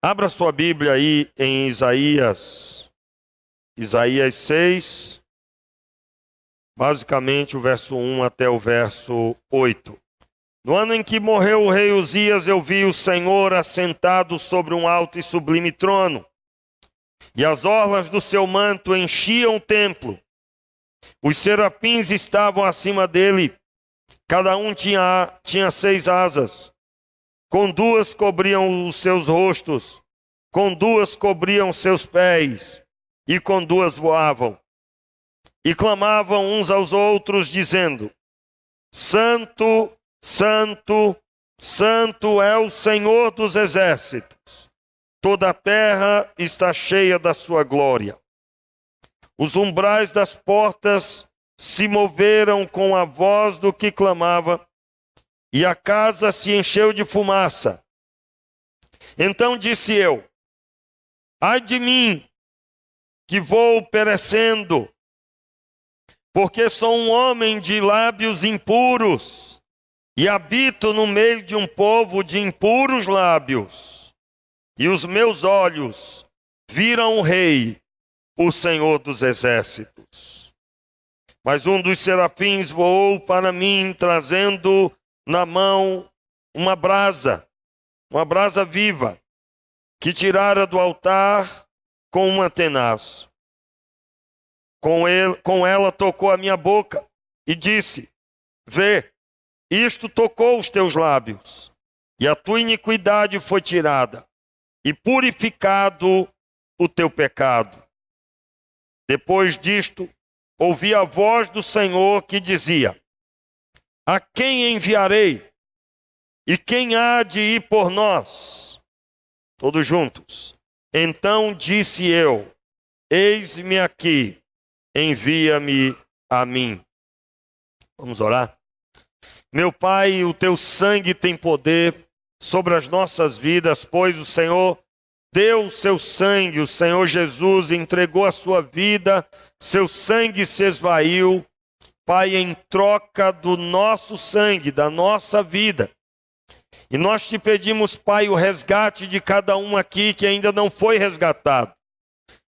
Abra sua Bíblia aí em Isaías 6, basicamente o verso 1 até o verso 8. No ano em que morreu o rei Uzias, eu vi o Senhor assentado sobre um alto e sublime trono, e as orlas do seu manto enchiam o templo. Os serafins estavam acima dele, cada um tinha 6 asas. Com 2 cobriam os seus rostos, com 2 cobriam seus pés, e com 2 voavam. E clamavam uns aos outros, dizendo: Santo, Santo, Santo é o Senhor dos exércitos. Toda a terra está cheia da sua glória. Os umbrais das portas se moveram com a voz do que clamava, e a casa se encheu de fumaça. Então disse eu: ai de mim, que vou perecendo, porque sou um homem de lábios impuros, e habito no meio de um povo de impuros lábios. E os meus olhos viram o Rei, o Senhor dos exércitos. Mas um dos serafins voou para mim, trazendo na mão uma brasa viva, que tirara do altar com uma tenaz. Com ela tocou a minha boca e disse: vê, isto tocou os teus lábios, e a tua iniquidade foi tirada, e purificado o teu pecado. Depois disto, ouvi a voz do Senhor que dizia: a quem enviarei? E quem há de ir por nós? Todos juntos. Então disse eu: eis-me aqui, envia-me a mim. Vamos orar? Meu Pai, o teu sangue tem poder sobre as nossas vidas, pois o Senhor deu o seu sangue, o Senhor Jesus entregou a sua vida, seu sangue se esvaiu, Pai, em troca do nosso sangue, da nossa vida. E nós te pedimos, Pai, o resgate de cada um aqui que ainda não foi resgatado.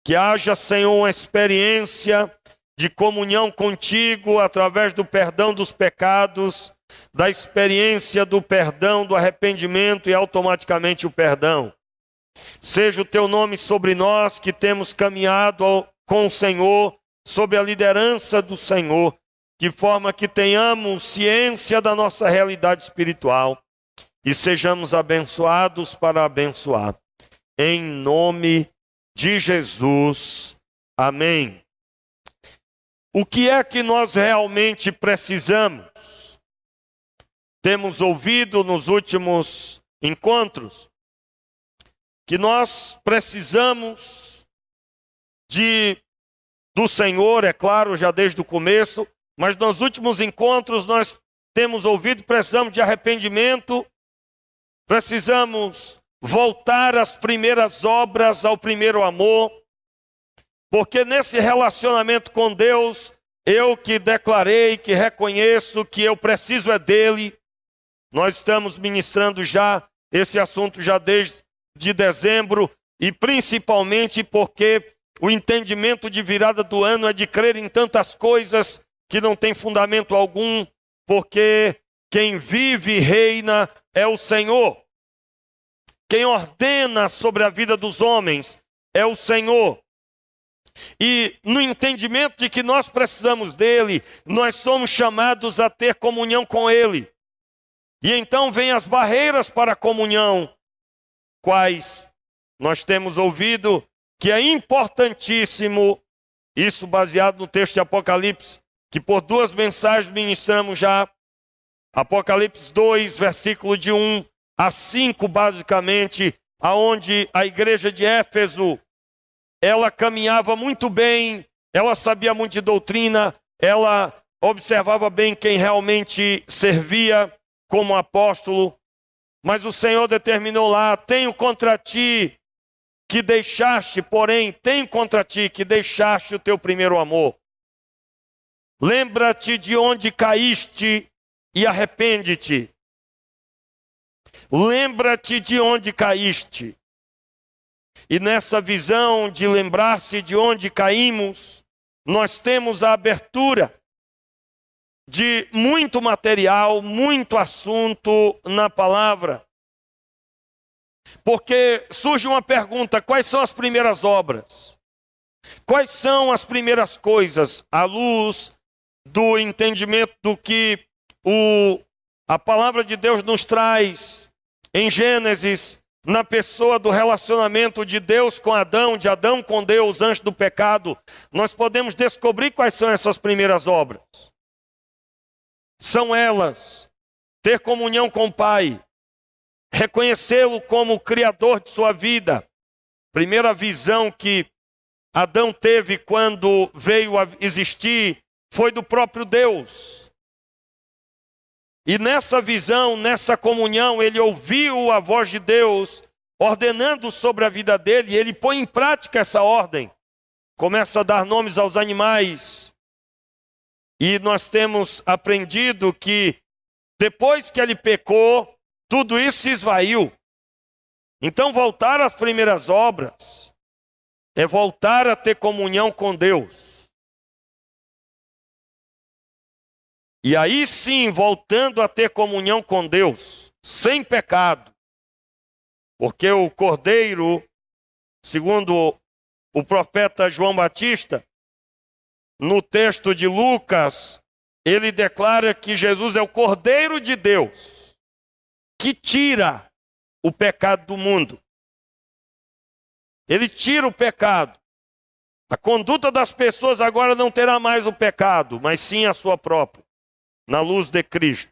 Que haja, Senhor, uma experiência de comunhão contigo através do perdão dos pecados, da experiência do perdão, do arrependimento e automaticamente o perdão. Seja o teu nome sobre nós que temos caminhado com o Senhor, sob a liderança do Senhor, de forma que tenhamos ciência da nossa realidade espiritual e sejamos abençoados para abençoar. Em nome de Jesus. Amém. O que é que nós realmente precisamos? Temos ouvido nos últimos encontros que nós precisamos do Senhor, é claro, já desde o começo, mas nos últimos encontros nós temos ouvido, precisamos de arrependimento, precisamos voltar às primeiras obras, ao primeiro amor, porque nesse relacionamento com Deus, eu que declarei, que reconheço que eu preciso é dele, nós estamos ministrando já esse assunto já desde dezembro, e principalmente porque o entendimento de virada do ano é de crer em tantas coisas que não tem fundamento algum, porque quem vive e reina é o Senhor. Quem ordena sobre a vida dos homens é o Senhor. E no entendimento de que nós precisamos dele, nós somos chamados a ter comunhão com ele. E então vem as barreiras para a comunhão, quais nós temos ouvido que é importantíssimo, isso baseado no texto de Apocalipse, que por 2 mensagens ministramos já, Apocalipse 2, versículo de 1 a 5, basicamente, aonde a igreja de Éfeso, ela caminhava muito bem, ela sabia muito de doutrina, ela observava bem quem realmente servia como apóstolo, mas o Senhor determinou lá: tenho contra ti que deixaste, porém, tenho contra ti que deixaste o teu primeiro amor. Lembra-te de onde caíste e arrepende-te. Lembra-te de onde caíste. E nessa visão de lembrar-se de onde caímos, nós temos a abertura de muito material, muito assunto na palavra. Porque surge uma pergunta: quais são as primeiras obras? Quais são as primeiras coisas à luz do entendimento do que a palavra de Deus nos traz em Gênesis, na pessoa do relacionamento de Deus com Adão, de Adão com Deus antes do pecado? Nós podemos descobrir quais são essas primeiras obras. São elas: ter comunhão com o Pai, reconhecê-lo como o Criador de sua vida. Primeira visão que Adão teve quando veio a existir foi do próprio Deus. E nessa visão, nessa comunhão, ele ouviu a voz de Deus ordenando sobre a vida dele, e ele põe em prática essa ordem. Começa a dar nomes aos animais. E nós temos aprendido que depois que ele pecou, tudo isso se esvaiu. Então voltar às primeiras obras é voltar a ter comunhão com Deus. E aí sim, voltando a ter comunhão com Deus, sem pecado. Porque o Cordeiro, segundo o profeta João Batista, no texto de Lucas, ele declara que Jesus é o Cordeiro de Deus, que tira o pecado do mundo. Ele tira o pecado. A conduta das pessoas agora não terá mais o pecado, mas sim a sua própria, na luz de Cristo.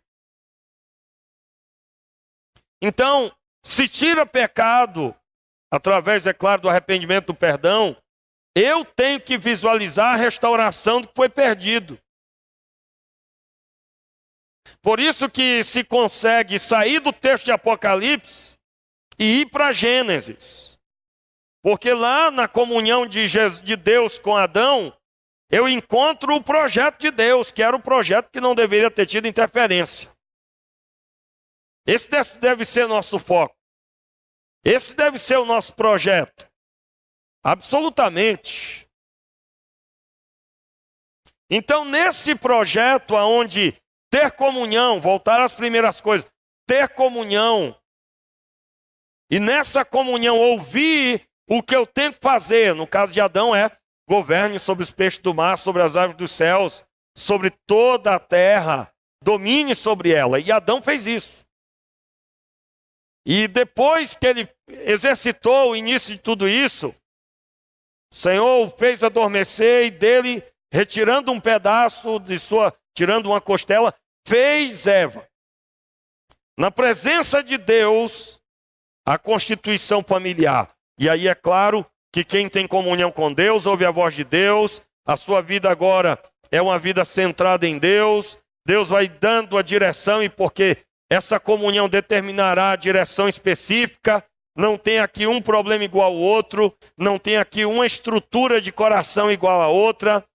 Então, se tira pecado, através, é claro, do arrependimento, do perdão, eu tenho que visualizar a restauração do que foi perdido. Por isso que se consegue sair do texto de Apocalipse e ir para Gênesis. Porque lá na comunhão de Deus com Adão, eu encontro o projeto de Deus, que era o projeto que não deveria ter tido interferência. Esse deve ser nosso foco. Esse deve ser o nosso projeto. Absolutamente. Então, nesse projeto onde ter comunhão, voltar às primeiras coisas, ter comunhão, e nessa comunhão ouvir o que eu tenho que fazer, no caso de Adão governe sobre os peixes do mar, sobre as aves dos céus, sobre toda a terra, domine sobre ela. E Adão fez isso. E depois que ele exercitou o início de tudo isso, o Senhor o fez adormecer e dele, retirando um pedaço tirando uma costela, fez Eva. Na presença de Deus, a constituição familiar. E aí é claro que quem tem comunhão com Deus, ouve a voz de Deus, a sua vida agora é uma vida centrada em Deus, Deus vai dando a direção, e porque essa comunhão determinará a direção específica, não tem aqui um problema igual ao outro, não tem aqui uma estrutura de coração igual a outra,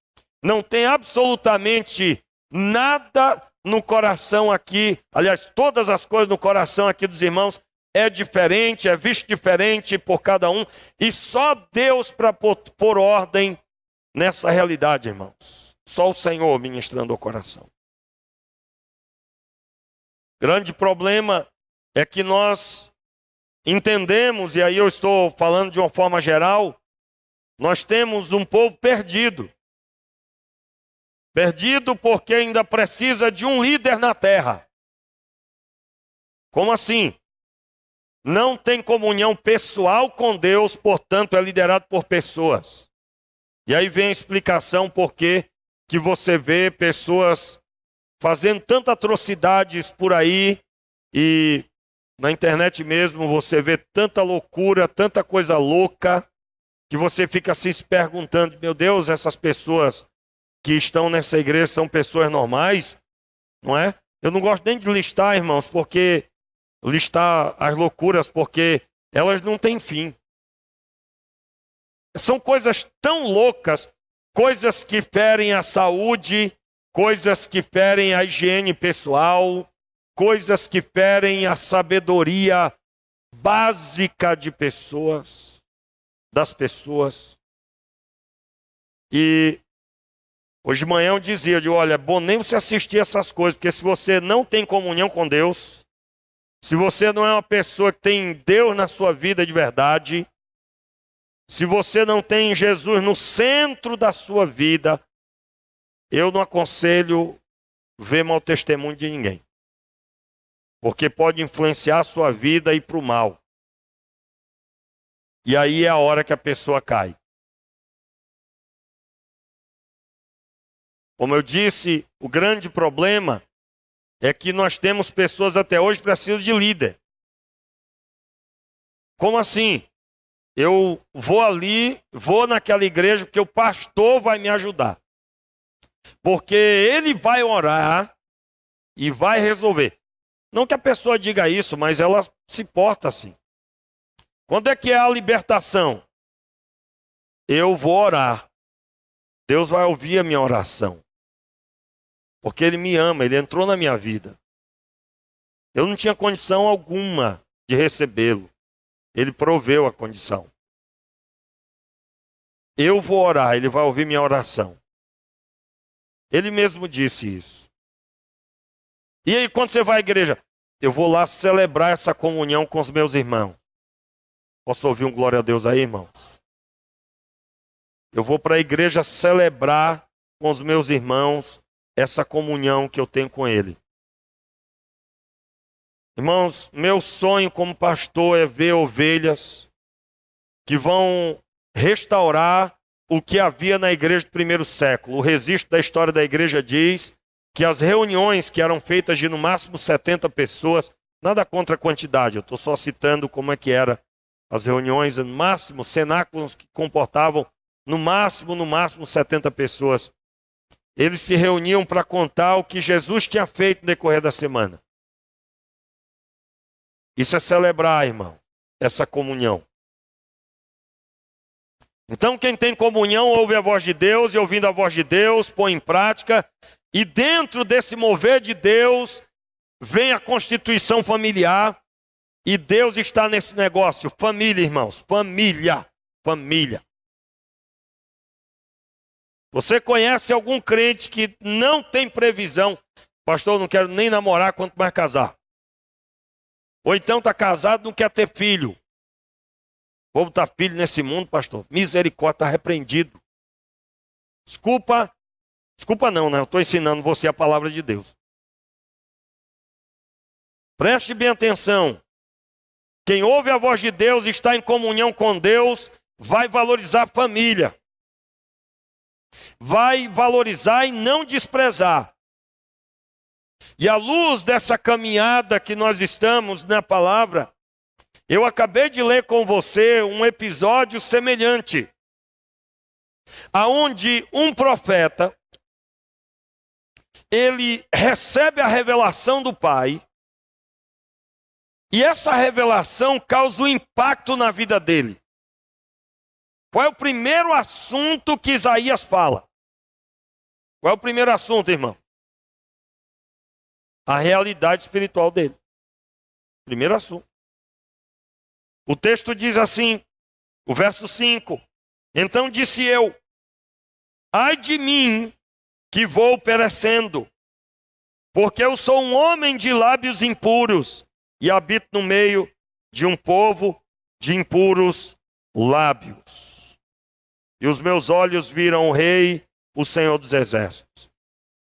não tem absolutamente nada no coração aqui, aliás, todas as coisas no coração aqui dos irmãos é diferente, é visto diferente por cada um, e só Deus para pôr ordem nessa realidade, irmãos. Só o Senhor ministrando o coração. Grande problema é que nós entendemos, e aí eu estou falando de uma forma geral, nós temos um povo perdido. Perdido porque ainda precisa de um líder na terra. Como assim? Não tem comunhão pessoal com Deus, portanto é liderado por pessoas. E aí vem a explicação por que você vê pessoas fazendo tantas atrocidades por aí, e na internet mesmo você vê tanta loucura, tanta coisa louca, que você fica se perguntando: meu Deus, essas pessoas que estão nessa igreja são pessoas normais? Não é? Eu não gosto nem de listar, irmãos, porque listar as loucuras, porque elas não têm fim. São coisas tão loucas, coisas que ferem a saúde, coisas que ferem a higiene pessoal, coisas que ferem a sabedoria básica de pessoas. das pessoas. E hoje de manhã eu dizia, olha, é bom nem você assistir essas coisas, porque se você não tem comunhão com Deus, se você não é uma pessoa que tem Deus na sua vida de verdade, se você não tem Jesus no centro da sua vida, eu não aconselho ver mau testemunho de ninguém. Porque pode influenciar a sua vida e ir para o mal. E aí é a hora que a pessoa cai. Como eu disse, o grande problema é que nós temos pessoas até hoje que precisam de líder. Como assim? Eu vou ali, vou naquela igreja porque o pastor vai me ajudar. Porque ele vai orar e vai resolver. Não que a pessoa diga isso, mas ela se porta assim. Quando é que é a libertação? Eu vou orar. Deus vai ouvir a minha oração. Porque Ele me ama, Ele entrou na minha vida. Eu não tinha condição alguma de recebê-lo. Ele proveu a condição. Eu vou orar, Ele vai ouvir minha oração. Ele mesmo disse isso. E aí, quando você vai à igreja? Eu vou lá celebrar essa comunhão com os meus irmãos. Posso ouvir um glória a Deus aí, irmãos? Eu vou para a igreja celebrar com os meus irmãos essa comunhão que eu tenho com Ele. Irmãos, meu sonho como pastor é ver ovelhas que vão restaurar o que havia na igreja do primeiro século. O registro da história da igreja diz que as reuniões que eram feitas de no máximo 70 pessoas, nada contra a quantidade, eu estou só citando como é que era as reuniões, no máximo, cenáculos que comportavam no máximo 70 pessoas. Eles se reuniam para contar o que Jesus tinha feito no decorrer da semana. Isso é celebrar, irmão, essa comunhão. Então quem tem comunhão ouve a voz de Deus, e ouvindo a voz de Deus, põe em prática, e dentro desse mover de Deus, vem a constituição familiar, e Deus está nesse negócio. Família, irmãos, família. Você conhece algum crente que não tem previsão? Pastor, eu não quero nem namorar, quanto mais casar. Ou então está casado, não quer ter filho. O povo está filho nesse mundo, pastor. Misericórdia, está repreendido. Desculpa não, né? Eu estou ensinando você a palavra de Deus. Preste bem atenção. Quem ouve a voz de Deus, está em comunhão com Deus, vai valorizar a família. Vai valorizar e não desprezar. E à luz dessa caminhada que nós estamos na palavra, eu acabei de ler com você um episódio semelhante, aonde um profeta, ele recebe a revelação do Pai, e essa revelação causa um impacto na vida dele. Qual é o primeiro assunto que Isaías fala? Qual é o primeiro assunto, irmão? A realidade espiritual dele. Primeiro assunto. O texto diz assim, o verso 5. Então disse eu, ai de mim que vou perecendo, porque eu sou um homem de lábios impuros e habito no meio de um povo de impuros lábios. E os meus olhos viram o Rei, o Senhor dos Exércitos.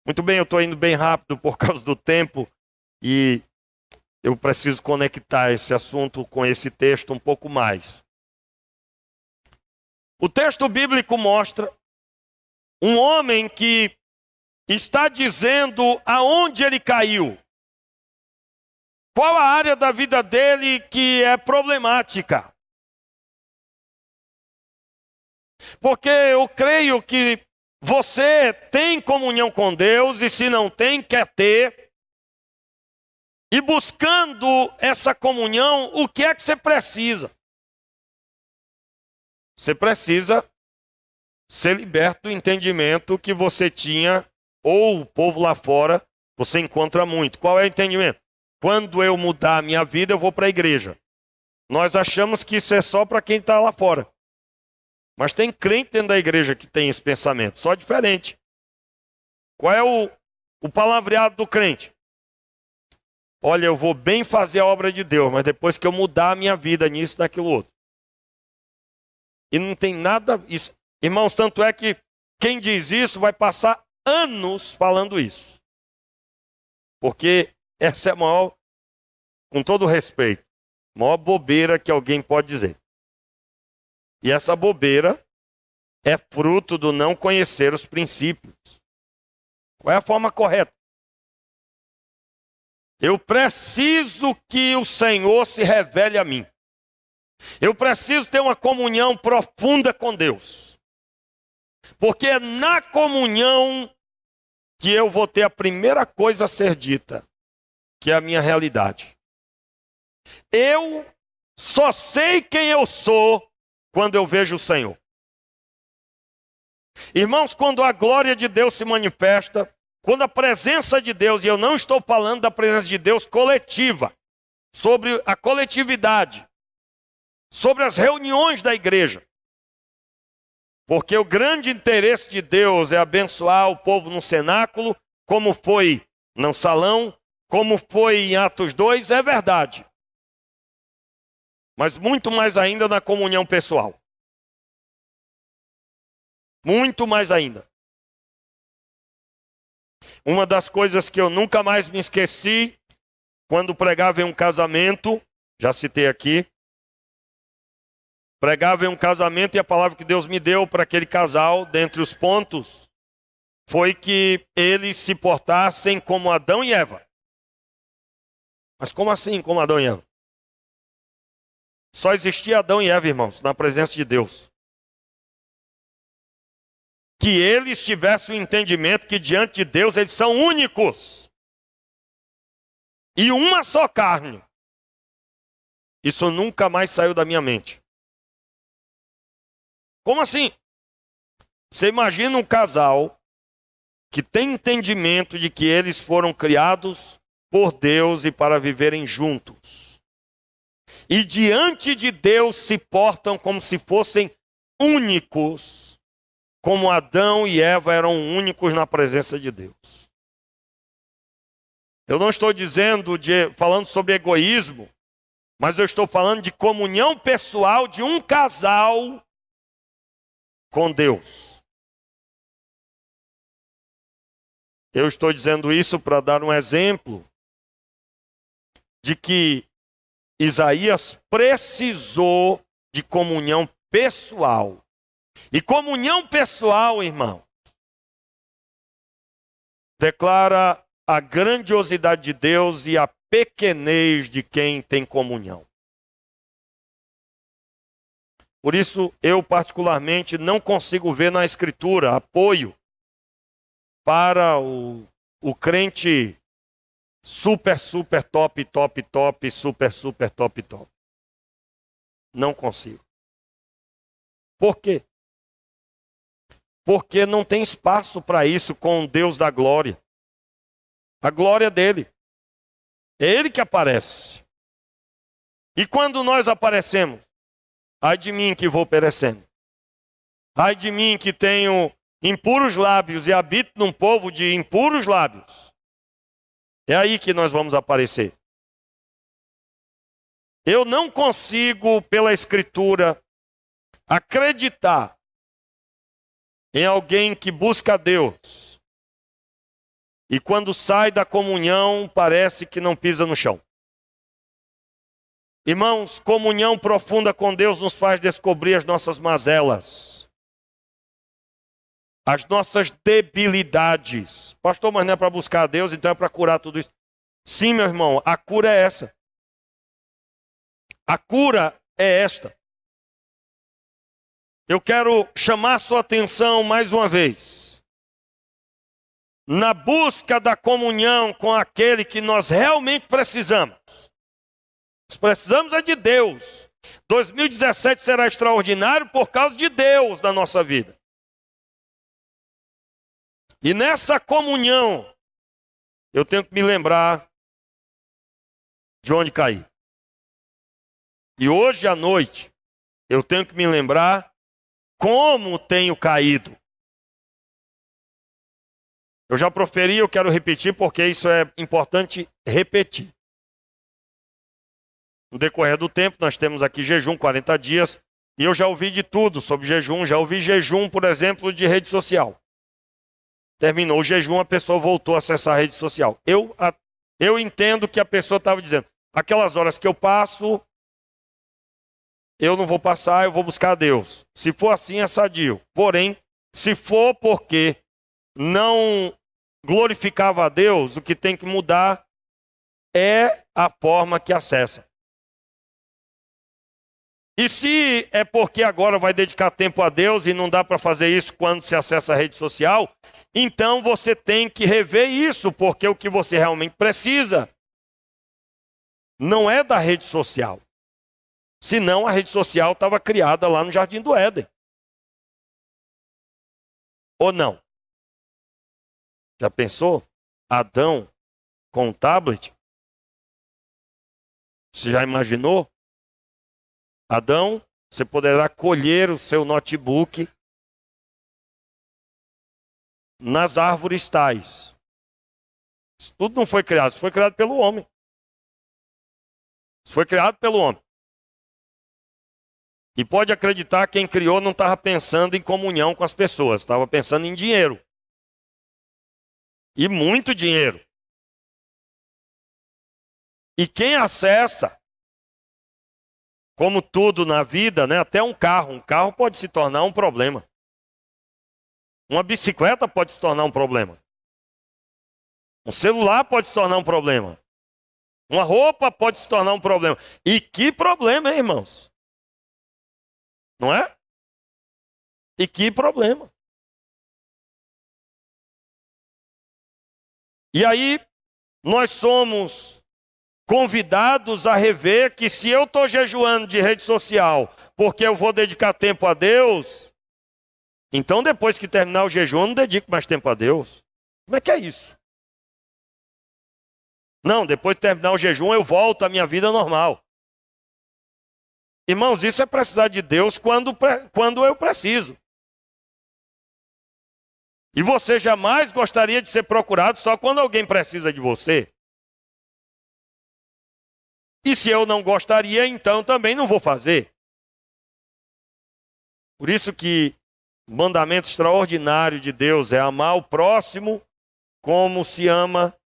Muito bem, eu estou indo bem rápido por causa do tempo e eu preciso conectar esse assunto com esse texto um pouco mais. O texto bíblico mostra um homem que está dizendo aonde ele caiu. Qual a área da vida dele que é problemática? Porque eu creio que você tem comunhão com Deus e se não tem, quer ter. E buscando essa comunhão, o que é que você precisa? Você precisa ser liberto do entendimento que você tinha, ou o povo lá fora, você encontra muito. Qual é o entendimento? Quando eu mudar a minha vida, eu vou para a igreja. Nós achamos que isso é só para quem está lá fora. Mas tem crente dentro da igreja que tem esse pensamento, só diferente. Qual é o palavreado do crente? Olha, eu vou bem fazer a obra de Deus, mas depois que eu mudar a minha vida nisso, naquilo outro. E não tem nada... Isso. Irmãos, tanto é que quem diz isso vai passar anos falando isso. Porque essa é a maior, com todo respeito, a maior bobeira que alguém pode dizer. E essa bobeira é fruto do não conhecer os princípios. Qual é a forma correta? Eu preciso que o Senhor se revele a mim. Eu preciso ter uma comunhão profunda com Deus. Porque é na comunhão que eu vou ter a primeira coisa a ser dita, que é a minha realidade. Eu só sei quem eu sou quando eu vejo o Senhor. Irmãos, quando a glória de Deus se manifesta, quando a presença de Deus, e eu não estou falando da presença de Deus coletiva, sobre a coletividade, sobre as reuniões da igreja. Porque o grande interesse de Deus é abençoar o povo no cenáculo, como foi no salão, como foi em Atos 2, é verdade. Mas muito mais ainda na comunhão pessoal. Muito mais ainda. Uma das coisas que eu nunca mais me esqueci, quando pregava em um casamento, já citei aqui, pregava em um casamento e a palavra que Deus me deu para aquele casal, dentre os pontos, foi que eles se portassem como Adão e Eva. Mas como assim, como Adão e Eva? Só existia Adão e Eva, irmãos, na presença de Deus. Que eles tivessem o entendimento que diante de Deus eles são únicos. E uma só carne. Isso nunca mais saiu da minha mente. Como assim? Você imagina um casal que tem entendimento de que eles foram criados por Deus e para viverem juntos. E diante de Deus se portam como se fossem únicos, como Adão e Eva eram únicos na presença de Deus. Eu não estou falando sobre egoísmo, mas eu estou falando de comunhão pessoal de um casal com Deus. Eu estou dizendo isso para dar um exemplo de que Isaías precisou de comunhão pessoal. E comunhão pessoal, irmão, declara a grandiosidade de Deus e a pequenez de quem tem comunhão. Por isso, eu particularmente não consigo ver na Escritura apoio para o crente super, super, top, top, top, super, super, top, top. Não consigo. Por quê? Porque não tem espaço para isso com o Deus da glória. A glória dele. É ele que aparece. E quando nós aparecemos? Ai de mim que vou perecendo. Ai de mim que tenho impuros lábios e habito num povo de impuros lábios. É aí que nós vamos aparecer. Eu não consigo, pela Escritura, acreditar em alguém que busca Deus e quando sai da comunhão parece que não pisa no chão. Irmãos, comunhão profunda com Deus nos faz descobrir as nossas mazelas, as nossas debilidades. Pastor, mas não é para buscar a Deus, então é para curar tudo isso. Sim, meu irmão, a cura é essa. A cura é esta. Eu quero chamar sua atenção mais uma vez. Na busca da comunhão com aquele que nós realmente precisamos. Nós precisamos é de Deus. 2017 será extraordinário por causa de Deus na nossa vida. E nessa comunhão, eu tenho que me lembrar de onde caí. E hoje à noite, eu tenho que me lembrar como tenho caído. Eu já proferi, eu quero repetir, porque isso é importante repetir. No decorrer do tempo, nós temos aqui jejum, 40 dias, e eu já ouvi de tudo sobre jejum. Já ouvi jejum, por exemplo, de rede social. Terminou o jejum, a pessoa voltou a acessar a rede social. Eu entendo que a pessoa estava dizendo, aquelas horas que eu passo, eu não vou passar, eu vou buscar Deus. Se for assim, é sadio. Porém, se for porque não glorificava a Deus, o que tem que mudar é a forma que acessa. E se é porque agora vai dedicar tempo a Deus e não dá para fazer isso quando se acessa a rede social, então você tem que rever isso, porque o que você realmente precisa não é da rede social. Senão a rede social estava criada lá no Jardim do Éden. Ou não? Já pensou? Adão com um tablet? Você já imaginou? Adão, você poderá colher o seu notebook nas árvores tais. Isso tudo não foi criado, isso foi criado pelo homem. Isso foi criado pelo homem. E pode acreditar, quem criou não estava pensando em comunhão com as pessoas, estava pensando em dinheiro. E muito dinheiro. E quem acessa, como tudo na vida, né, até um carro pode se tornar um problema. Uma bicicleta pode se tornar um problema. Um celular pode se tornar um problema. Uma roupa pode se tornar um problema. E que problema, hein, irmãos? Não é? E que problema. E aí, nós somos convidados a rever que se eu estou jejuando de rede social porque eu vou dedicar tempo a Deus, então depois que terminar o jejum eu não dedico mais tempo a Deus. Como é que é isso? Não, depois de terminar o jejum eu volto à minha vida normal. Irmãos, isso é precisar de Deus quando eu preciso. E você jamais gostaria de ser procurado só quando alguém precisa de você? E se eu não gostaria, então também não vou fazer. Por isso que o mandamento extraordinário de Deus é amar o próximo como se ama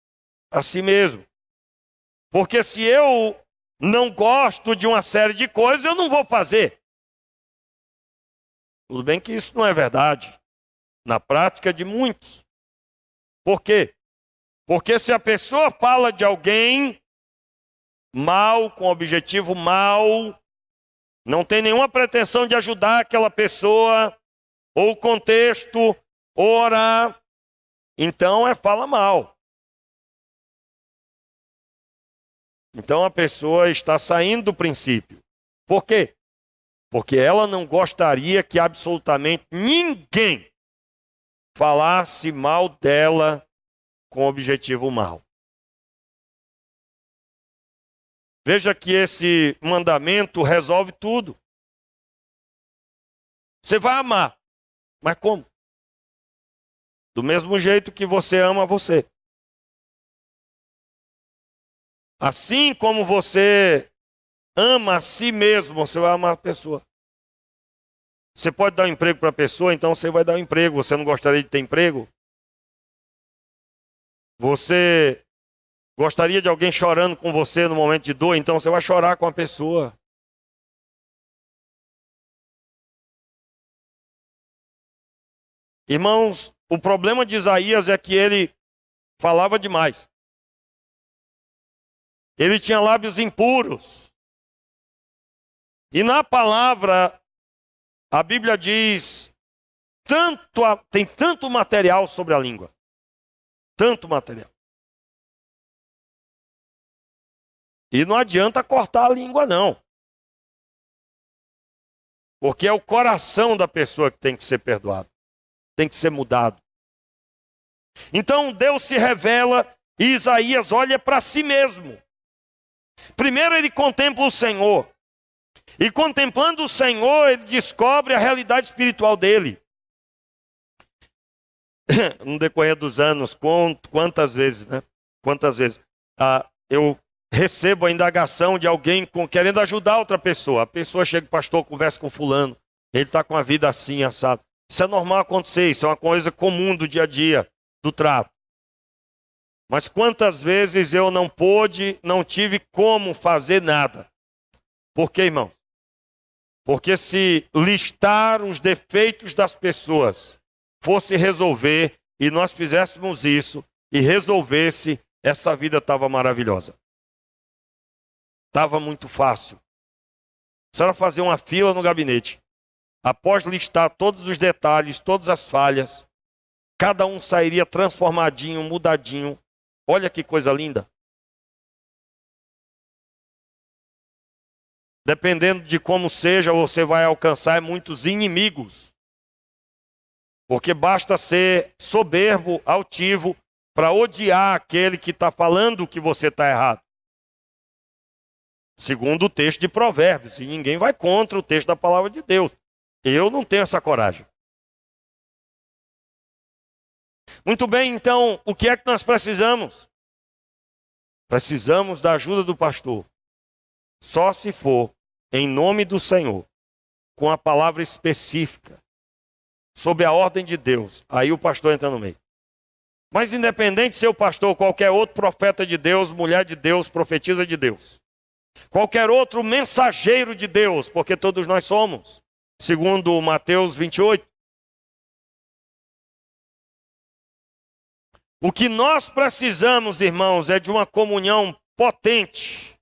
a si mesmo. Porque se eu não gosto de uma série de coisas, eu não vou fazer. Tudo bem que isso não é verdade. Na prática de muitos. Por quê? Porque se a pessoa fala de alguém mal, com objetivo mal, não tem nenhuma pretensão de ajudar aquela pessoa, ou o contexto, ou orar, então fala mal. Então a pessoa está saindo do princípio. Por quê? Porque ela não gostaria que absolutamente ninguém falasse mal dela com objetivo mal. Veja que esse mandamento resolve tudo. Você vai amar, mas como? Do mesmo jeito que você ama você. Assim como você ama a si mesmo, você vai amar a pessoa. Você pode dar um emprego para a pessoa, então você vai dar um emprego. Você não gostaria de ter emprego? Você gostaria de alguém chorando com você no momento de dor, então você vai chorar com a pessoa. Irmãos, o problema de Isaías é que ele falava demais. Ele tinha lábios impuros. E na palavra, a Bíblia diz, tem tanto material sobre a língua. Tanto material. E não adianta cortar a língua, não. Porque é o coração da pessoa que tem que ser perdoado. Tem que ser mudado. Então Deus se revela e Isaías olha para si mesmo. Primeiro ele contempla o Senhor. E contemplando o Senhor, ele descobre a realidade espiritual dele. No decorrer dos anos, quantas vezes, né? Quantas vezes eu recebo a indagação de alguém querendo ajudar outra pessoa. A pessoa chega, pastor, conversa com fulano. Ele está com a vida assim, assado. Isso é normal acontecer, isso é uma coisa comum do dia a dia, do trato. Mas quantas vezes eu não tive como fazer nada. Por quê, irmão? Porque se listar os defeitos das pessoas fosse resolver, e nós fizéssemos isso, e resolvesse, essa vida estava maravilhosa. Estava muito fácil. Só era fazer uma fila no gabinete. Após listar todos os detalhes, todas as falhas, cada um sairia transformadinho, mudadinho. Olha que coisa linda. Dependendo de como seja, você vai alcançar muitos inimigos. Porque basta ser soberbo, altivo, para odiar aquele que está falando que você está errado. Segundo o texto de Provérbios, e ninguém vai contra o texto da palavra de Deus. Eu não tenho essa coragem. Muito bem, então, o que é que nós precisamos? Precisamos da ajuda do pastor. Só se for em nome do Senhor, com a palavra específica, sob a ordem de Deus, aí o pastor entra no meio. Mas independente de ser o pastor, qualquer outro profeta de Deus, mulher de Deus, profetisa de Deus, qualquer outro mensageiro de Deus, porque todos nós somos, segundo Mateus 28. O que nós precisamos, irmãos, é de uma comunhão potente,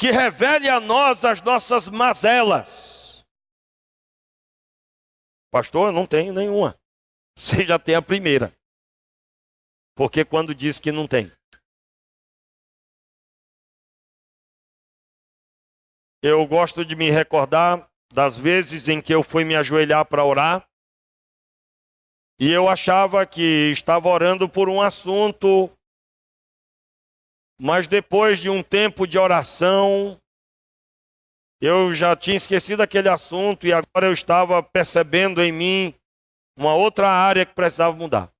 que revele a nós as nossas mazelas. Pastor, eu não tenho nenhuma. Você já tem a primeira. Porque quando diz que não tem. Eu gosto de me recordar das vezes em que eu fui me ajoelhar para orar. E eu achava que estava orando por um assunto. Mas depois de um tempo de oração, eu já tinha esquecido aquele assunto e agora eu estava percebendo em mim uma outra área que precisava mudar.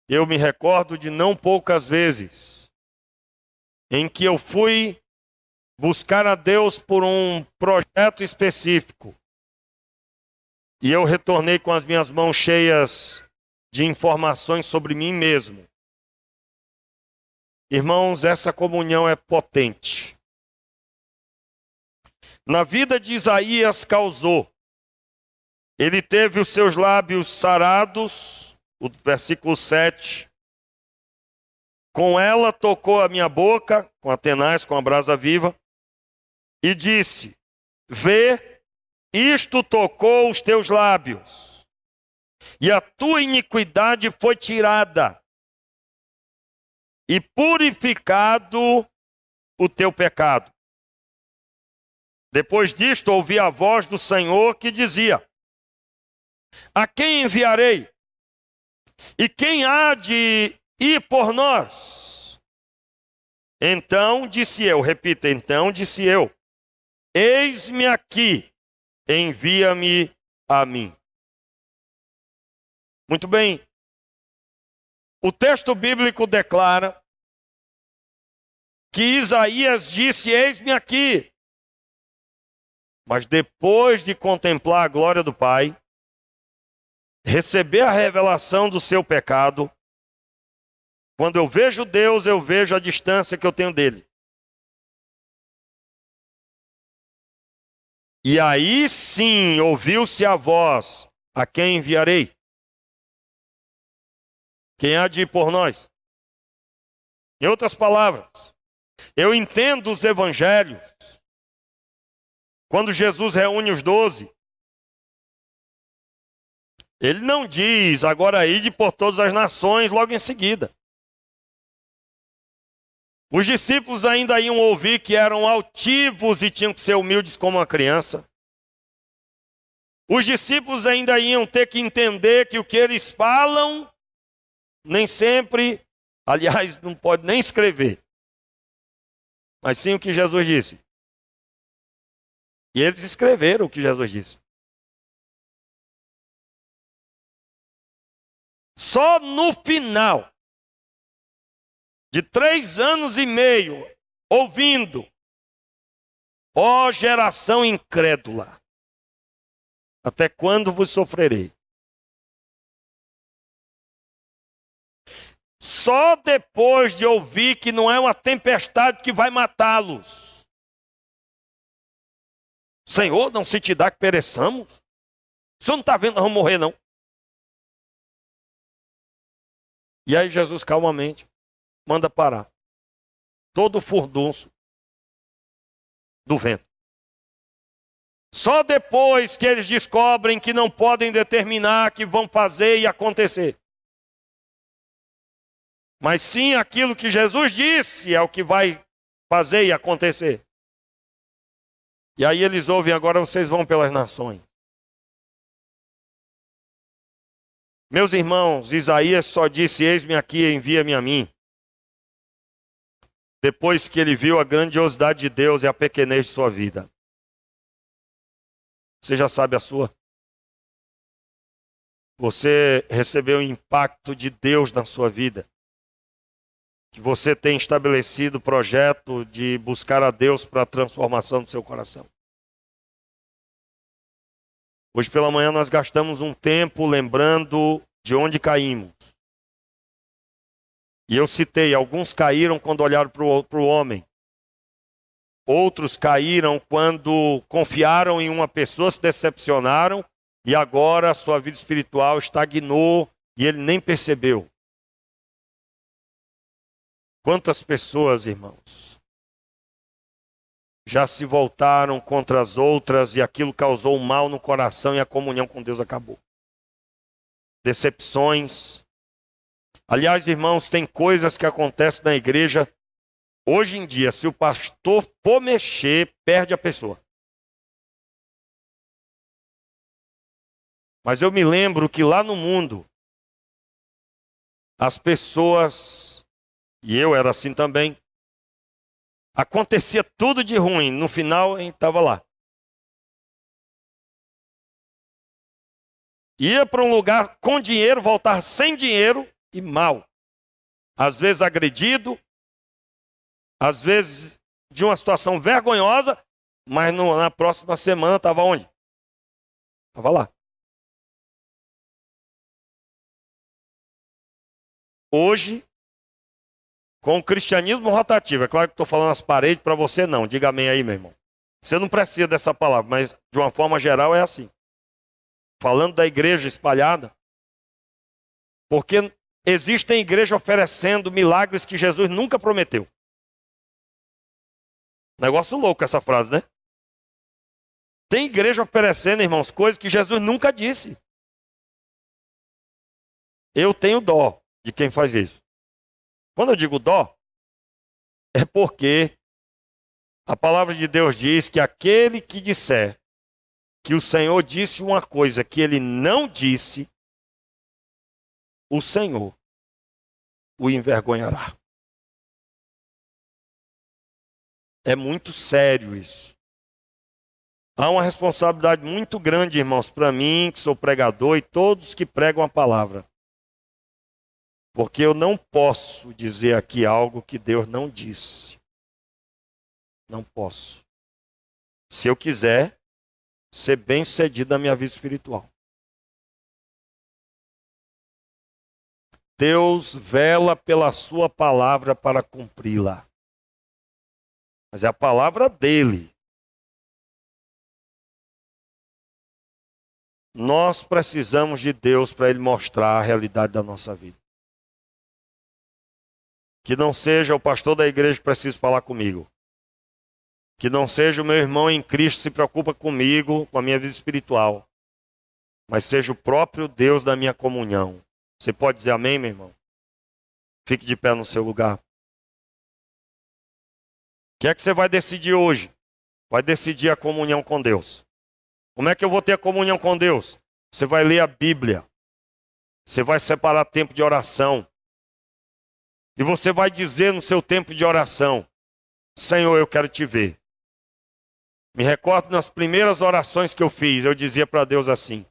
Eu me recordo de não poucas vezes em que eu fui buscar a Deus por um projeto específico. E eu retornei com as minhas mãos cheias de informações sobre mim mesmo. Irmãos, essa comunhão é potente. Na vida de Isaías causou. Ele teve os seus lábios sarados, o versículo 7. Com ela tocou a minha boca, com a tenaz, com a brasa viva, e disse: vê, isto tocou os teus lábios, e a tua iniquidade foi tirada, e purificado o teu pecado. Depois disto, ouvi a voz do Senhor que dizia: a quem enviarei? E quem há de ir por nós? Então disse eu, repita, então disse eu: eis-me aqui, envia-me a mim. Muito bem. O texto bíblico declara que Isaías disse: eis-me aqui. Mas depois de contemplar a glória do Pai, receber a revelação do seu pecado, quando eu vejo Deus, eu vejo a distância que eu tenho dele. E aí sim ouviu-se a voz: a quem enviarei? Quem há de ir por nós? Em outras palavras, eu entendo os evangelhos. Quando Jesus reúne os 12, ele não diz: agora ide por todas as nações logo em seguida. Os discípulos ainda iam ouvir que eram altivos e tinham que ser humildes como uma criança. Os discípulos ainda iam ter que entender que o que eles falam, nem sempre, aliás, não pode nem escrever. mas sim o que Jesus disse. E eles escreveram o que Jesus disse. Só no final de 3 anos e meio, ouvindo, ó geração incrédula, até quando vos sofrerei? Só depois de ouvir que não é uma tempestade que vai matá-los. Senhor, não se te dá que pereçamos? O senhor não está vendo, nós vamos morrer, não. E aí Jesus calmamente manda parar todo o furdunço do vento. Só depois que eles descobrem que não podem determinar que vão fazer e acontecer. Mas sim aquilo que Jesus disse é o que vai fazer e acontecer. E aí eles ouvem, agora vocês vão pelas nações. Meus irmãos, Isaías só disse, eis-me aqui, envia-me a mim. Depois que ele viu a grandiosidade de Deus e a pequenez de sua vida. Você já sabe a sua? Você recebeu o impacto de Deus na sua vida? Que você tem estabelecido o projeto de buscar a Deus para a transformação do seu coração? Hoje pela manhã nós gastamos um tempo lembrando de onde caímos. E eu citei, alguns caíram quando olharam para o homem. Outros caíram quando confiaram em uma pessoa, se decepcionaram, e agora a sua vida espiritual estagnou e ele nem percebeu. Quantas pessoas, irmãos, já se voltaram contra as outras e aquilo causou mal no coração e a comunhão com Deus acabou. Decepções. Aliás, irmãos, tem coisas que acontecem na igreja. Hoje em dia, se o pastor for mexer, perde a pessoa. Mas eu me lembro que lá no mundo, as pessoas, e eu era assim também, acontecia tudo de ruim, no final a gente estava lá. Ia para um lugar com dinheiro, voltar sem dinheiro e mal. Às vezes agredido, às vezes de uma situação vergonhosa, mas na próxima semana estava onde? Estava lá. Hoje, com o cristianismo rotativo, é claro que estou falando as paredes para você não, diga amém aí, meu irmão. Você não precisa dessa palavra, mas de uma forma geral é assim. Falando da igreja espalhada, porque existem igrejas oferecendo milagres que Jesus nunca prometeu. Negócio louco essa frase, né? Tem igreja oferecendo, irmãos, coisas que Jesus nunca disse. Eu tenho dó de quem faz isso. Quando eu digo dó, é porque a palavra de Deus diz que aquele que disser que o Senhor disse uma coisa que ele não disse, o Senhor o envergonhará. É muito sério isso. Há uma responsabilidade muito grande, irmãos, para mim, que sou pregador, e todos que pregam a palavra. Porque eu não posso dizer aqui algo que Deus não disse. Não posso. Se eu quiser ser bem-sucedido na minha vida espiritual. Deus vela pela sua palavra para cumpri-la. Mas é a palavra dele. Nós precisamos de Deus para ele mostrar a realidade da nossa vida. Que não seja o pastor da igreja que precisa falar comigo. Que não seja o meu irmão em Cristo que se preocupa comigo, com a minha vida espiritual. Mas seja o próprio Deus da minha comunhão. Você pode dizer amém, meu irmão? Fique de pé no seu lugar. O que é que você vai decidir hoje? Vai decidir a comunhão com Deus. Como é que eu vou ter a comunhão com Deus? Você vai ler a Bíblia. Você vai separar tempo de oração. E você vai dizer no seu tempo de oração: Senhor, eu quero te ver. Me recordo nas primeiras orações que eu fiz, eu dizia para Deus assim: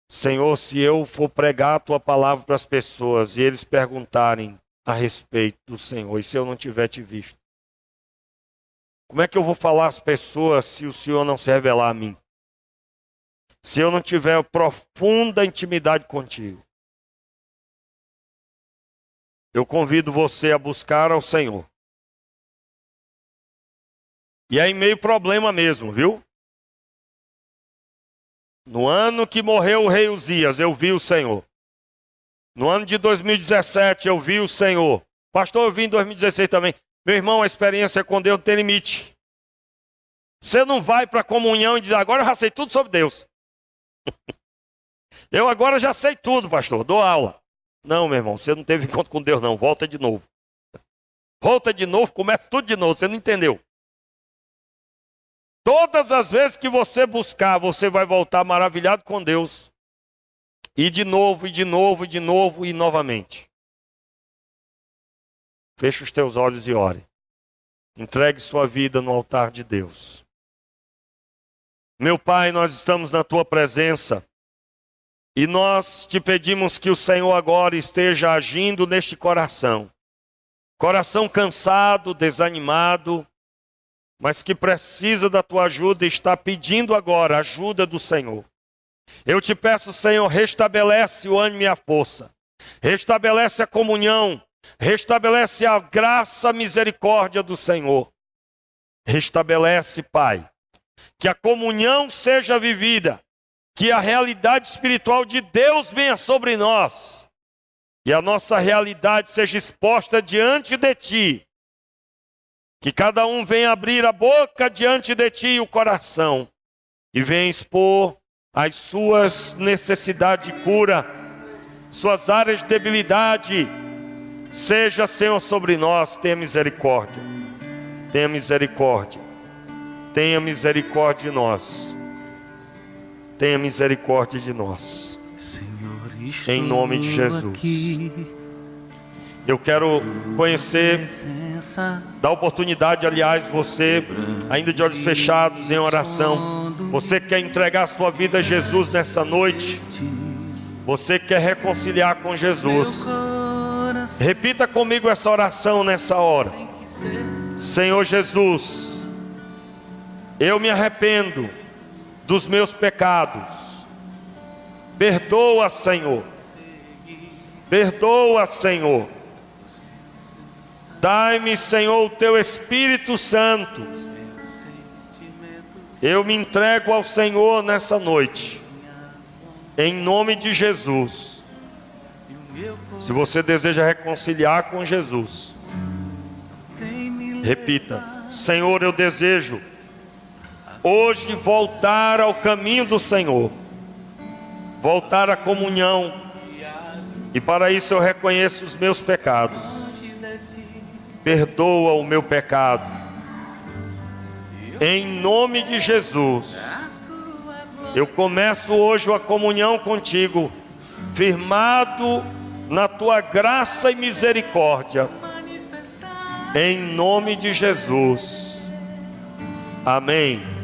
Senhor, se eu for pregar a tua palavra para as pessoas e eles perguntarem a respeito do Senhor, e se eu não tiver te visto, como é que eu vou falar às pessoas se o Senhor não se revelar a mim? Se eu não tiver profunda intimidade contigo? Eu convido você a buscar ao Senhor. E é em meio problema mesmo, viu? No ano que morreu o rei Uzias, eu vi o Senhor. No ano de 2017, eu vi o Senhor. Pastor, eu vi em 2016 também. Meu irmão, a experiência com Deus não tem limite. Você não vai para a comunhão e diz, agora eu já sei tudo sobre Deus. Eu agora já sei tudo, pastor, dou aula. Não, meu irmão, você não teve encontro com Deus não, volta de novo. Volta de novo, começa tudo de novo, você não entendeu. Todas as vezes que você buscar, você vai voltar maravilhado com Deus. E de novo, e de novo, e de novo, e novamente. Feche os teus olhos e ore. Entregue sua vida no altar de Deus. Meu Pai, nós estamos na tua presença. E nós te pedimos que o Senhor agora esteja agindo neste coração. Coração cansado, desanimado, mas que precisa da tua ajuda e está pedindo agora a ajuda do Senhor. Eu te peço, Senhor, restabelece o ânimo e a força. Restabelece a comunhão. Restabelece a graça, a misericórdia do Senhor. Restabelece, Pai, que a comunhão seja vivida. Que a realidade espiritual de Deus venha sobre nós. E a nossa realidade seja exposta diante de Ti. Que cada um venha abrir a boca diante de Ti e o coração. E venha expor as suas necessidades de cura, suas áreas de debilidade. Seja, Senhor, sobre nós, tenha misericórdia. Tenha misericórdia. Tenha misericórdia de nós. Tenha misericórdia de nós. Senhor, em nome de Jesus. Aqui. Eu quero conhecer, dar oportunidade, aliás, você, ainda de olhos fechados, em oração. Você quer entregar a sua vida a Jesus nessa noite? Você quer reconciliar com Jesus? Repita comigo essa oração nessa hora. Senhor Jesus, eu me arrependo dos meus pecados. Perdoa, Senhor. Perdoa, Senhor. Dai-me, Senhor, o teu Espírito Santo. Eu me entrego ao Senhor nessa noite. Em nome de Jesus. Se você deseja reconciliar com Jesus, repita: Senhor, eu desejo hoje voltar ao caminho do Senhor, voltar à comunhão, e para isso eu reconheço os meus pecados. Perdoa o meu pecado, em nome de Jesus. Eu começo hoje a comunhão contigo, firmado na tua graça e misericórdia, em nome de Jesus. Amém.